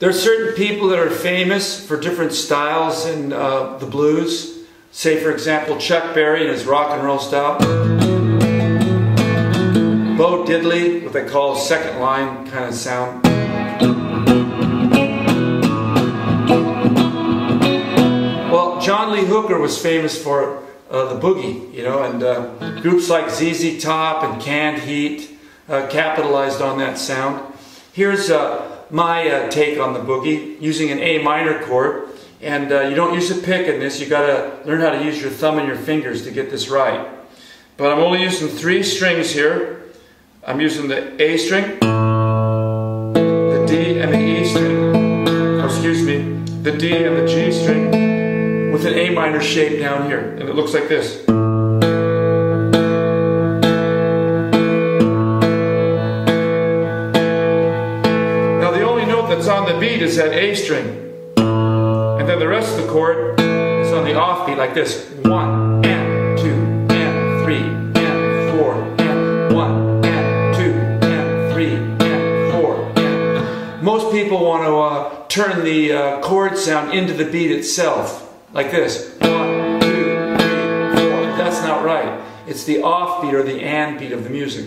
There are certain people that are famous for different styles in the blues. Say, for example, Chuck Berry and his rock and roll style. Bo Diddley, what they call second line kind of sound. Well, John Lee Hooker was famous for the boogie, you know, and groups like ZZ Top and Canned Heat capitalized on that sound. Here's my take on the boogie, using an A minor chord. And you don't use a pick in this, you gotta learn how to use your thumb and your fingers to get this right. But I'm only using 3 strings here. I'm using the A string, the D and the E string, or excuse me, the D and the G string, with an A minor shape down here, and it looks like this. Now the only note that's on the beat is that A string, and then the rest of the chord is on the offbeat like this. 1 and 2 and 3 and 4 and 1 and 2 and 3 and 4 and. Most people want to turn the chord sound into the beat itself, like this. 1, 2, 3, 4. That's not right. It's the offbeat or the and beat of the music.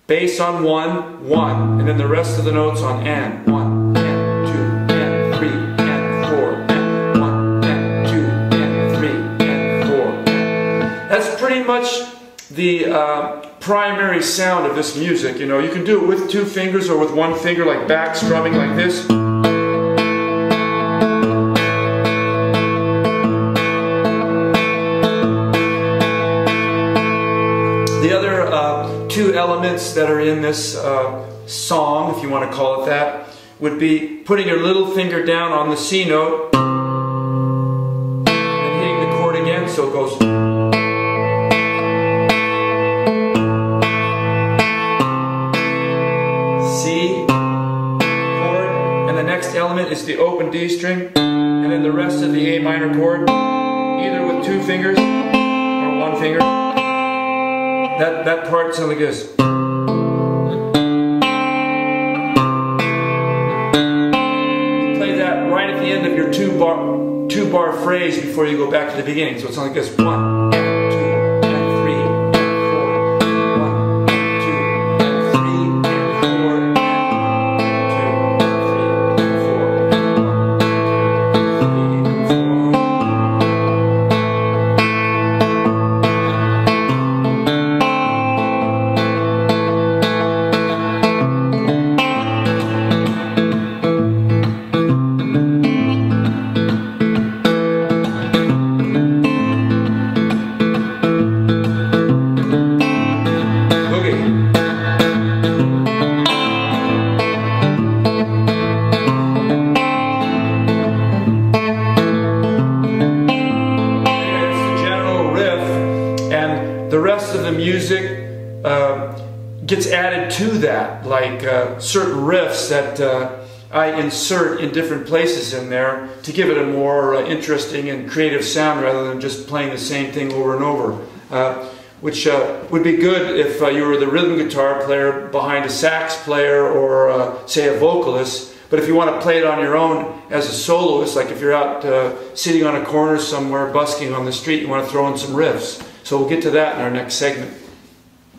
Bass on 1, 1, and then the rest of the notes on and. 1 and 2 and 3 and 4 and 1 and 2 and 3 and 4 and. That's pretty much the primary sound of this music. You know, you can do it with 2 fingers or with 1 finger, like back strumming like this. The other 2 elements that are in this song, if you want to call it that, would be putting your little finger down on the C note and hitting the chord again, so it goes. C chord, and the next element is the open D string, and then the rest of the A minor chord, either with 2 fingers or 1 finger. That part sounds like this. Right at the end of your two bar phrase before you go back to the beginning. So it's like this: 1 and 2 and 3 and 4. 1 and 2 and 3 and 4 and 1 and 2 and 3 and 4 and 1 and 2 and 3 and 4. The rest of the music gets added to that, like certain riffs that I insert in different places in there to give it a more interesting and creative sound rather than just playing the same thing over and over, which would be good if you were the rhythm guitar player behind a sax player or say a vocalist. But if you want to play it on your own as a soloist, like if you're out sitting on a corner somewhere busking on the street, you want to throw in some riffs. So we'll get to that in our next segment.